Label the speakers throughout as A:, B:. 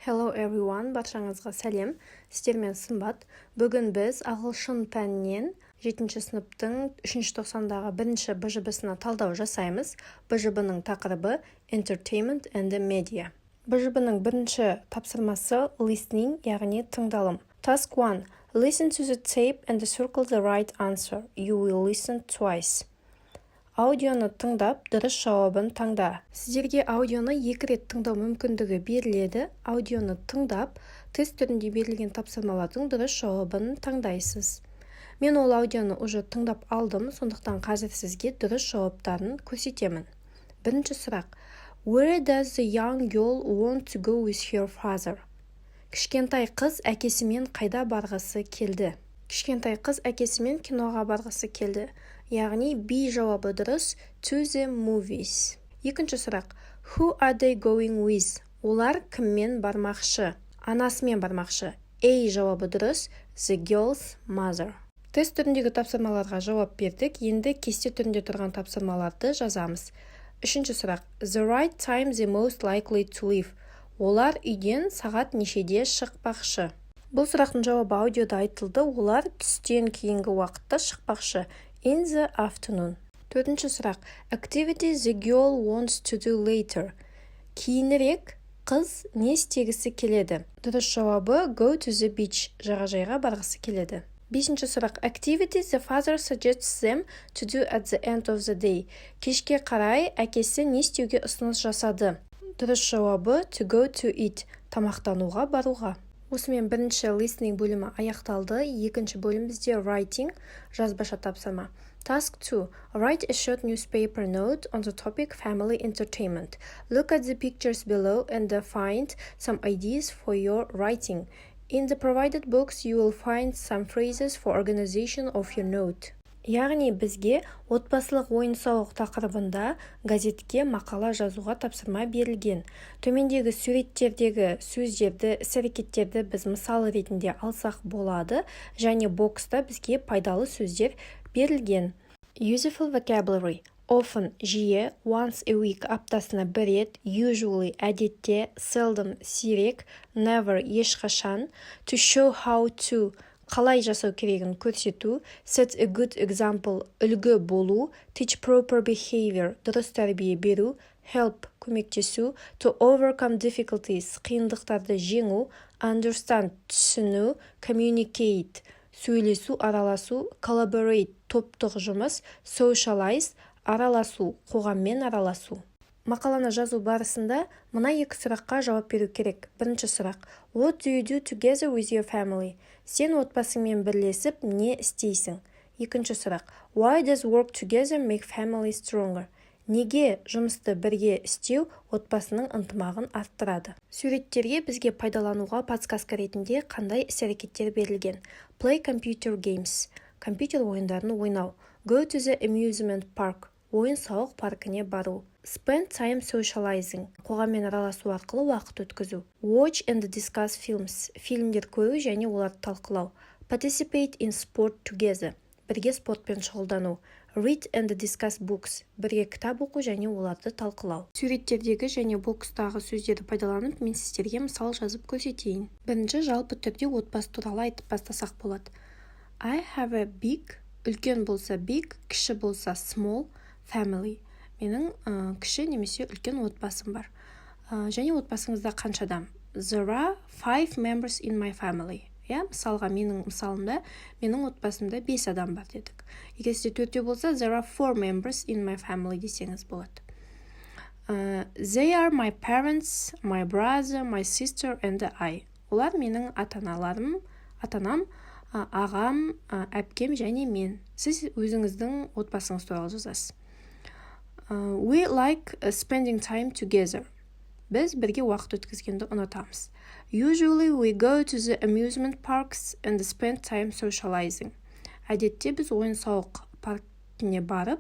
A: Hello everyone, баршаңызға сәлем. Сіздермен Сымбат. Бүгін біз ағылшын пәнінен 7-ші сыныптың 3-ші тоқсандағы 1-ші БЖБ-сына талдау жасаймыз. БЖБ-ның тақырыбы Entertainment and the Media. БЖБ-ның бірінші тапсырмасы listening, яғни тыңдалым. Task 1. Listen to the tape and circle the right answer. You will listen twice. Аудионы тыңдап, дұрыс жауабын таңда. Сіздерге аудионы 2 рет тыңдау мүмкіндігі беріледі. Аудионы тыңдап, тест түрінде берілген тапсырмалардың дұрыс жауабын таңдайсыз. Мен ол аудионы уже тыңдап алдым, сондықтан қазір сізге дұрыс жауаптарын көрсетемін. Бірінші сұрақ. Where does the young girl want to go with her father? Кішкентай қыз әкесімен қайда барғысы келді? Кішкентай қыз әкесімен киноға барғысы келді. Яғни B жауабы дұрыс, to the movies. Екінші сұрақ. Who are they going with? Олар кіммен бармақшы? Анасымен бармақшы. A жауабы дұрыс, the girl's mother. Тест түріндегі тапсырмаларға жауап бердік. Енді кесте түрінде тұрған тапсырмаларды жазамыз. Үшінші сұрақ. The right time the most likely to leave. Олар үйден сағат нешеде шықпақшы? Бұл сұрақтың жауабы аудиода айтылды. Олар түстен кейінгі уақытта шықпақшы. In the afternoon. Төртінші сұрақ. Activity the girl wants to do later. Кейінірек қыз не істегісі келеді? Дұрыс жауабы go to the beach. Жағажайға барғысы келеді. Бесінші сұрақ. Activity the father suggests them to do at the end of the day. Кешке қарай әкесі не істеуге ұсыныс жасады? Дұрыс жауабы to go to eat. Тамақтануға баруға. Осымен бірінші listening бөлімі аяқталды. Екінші бөлім бізде writing, жазбаша тапсырма. Task 2. Write a short newspaper note on the topic family entertainment. Look at the pictures below and find some ideas for your writing. In the provided box, you will find some phrases for organization of your note. Яғни бізге отбасылық ойын-сауық тақырыбында газетке мақала жазуға тапсырма берілген. Төмендегі суреттердегі сөздерді, іс-әрекеттерді біз мысал ретінде алсақ болады, және бокста бізге пайдалы сөздер берілген. Useful vocabulary. Often, жиі, once a week, аптасына бір рет, usually, әдетте, seldom, сирек, never, ешқашан, to show how to, қалай жасау керегін көрсету, set a good example, үлгі болу, teach proper behavior, дұрыс тәрбие беру, help, көмектесу, to overcome difficulties, қиындықтарды жеңу, understand, түсіну, communicate, сөйлесу, араласу, collaborate, топтық жұмыс, socialize, араласу, қоғаммен араласу. Мақаланы жазу барысында мына екі сұраққа жауап беру керек. Бірінші сұрақ. What do you do together with your family? Сен отбасыңмен бірлесіп не істейсің? Екінші сұрақ. Why does work together make family stronger? Неге жұмысты бірге істеу отбасының ынтымағын арттырады? Суреттерге бізге пайдалануға подсказка ретінде қандай іс-әрекеттер берілген? Play computer games. Компьютер ойындарын ойнау. Go to the amusement park. Ойын-сауық паркіне бару. Spend time socializing. Қоғаммен араласу арқылы уақыт өткізу. Watch and discuss films. Фильмдер көру және оларды талқылау. Participate in sport together. Бірге спортпен шұғылдану. Read and discuss books. Бірге кітап оқу және оларды талқылау. Суреттердегі және бокстағы сөздерді пайдаланып, мен сіздерге мысал жазып көрсетейін. Бірінші жалпы түрде отбасы туралы айтып бастасақ болады. I have a big, үлкен болса big, кіші болса small family. Менің кіші немесе үлкен отбасым бар. Және отбасыңызда қанша адам? There are 5 members in my family. Мысалға, менің мысалымда, менің отбасымда 5 адам бар дедік. Егер сізде 4 болса, there are 4 members in my family десеңіз болады. They are my parents, my brother, my sister and I. Олар менің ата-аналарым, ата-анам, ағам, әпкем және мен. Сіз өзіңіздің отбасыңыз туралы жазасыз. We like spending time together. Біз бірге уақыт өткізгенді ұнатамыз. Usually we go to the amusement parks and spend time socializing. Әдетте біз ойын-сауық паркіне барып,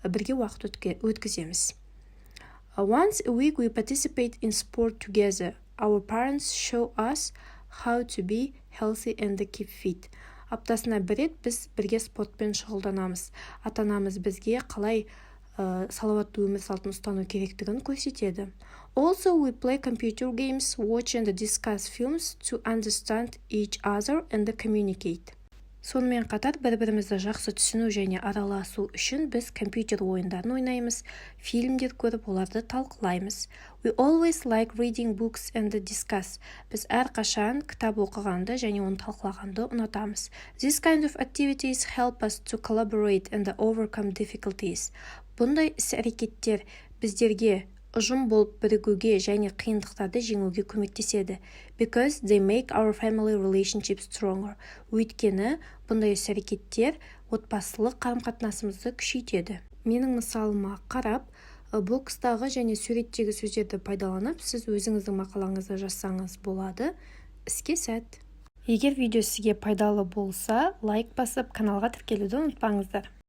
A: бірге уақыт өткіземіз. Once a week we participate in sport together. Our parents show us how to be healthy and keep fit. Аптасына бір рет біз бірге спортпен шұғылданамыз. Ата-анамыз бізге қалай салауатты өмір салтын ұстану керектігін көрсетеді. Also, we play computer games, watch and discuss films to understand each other and communicate. Сонымен қатар бір-бірімізді жақсы түсіну және араласу үшін біз компьютер ойындарын ойнаймыз, фильмдер көріп, оларды талқылаймыз. We always like reading books and discuss. Біз әрқашан кітап оқығанды және оны талқылағанды ұнатамыз. This kind of activities help us to collaborate and overcome difficulties. Бұндай іс-әрекеттер біздерге ұжым болып бірігуге және қиындықтарды жеңуге көмектеседі. Because they make our family relationship stronger. Өйткені бұндай іс-әрекеттер отбасылық қарым-қатынасымызды күшейтеді. Менің мысалыма қарап, бокстағы және суреттегі сөздерді пайдаланып, сіз өзіңіздің мақалаңызды жазсаңыз болады. Іске сәт! Егер видео сізге пайдалы болса, лайк басып, каналға тіркелуді ұмытпаңыздар.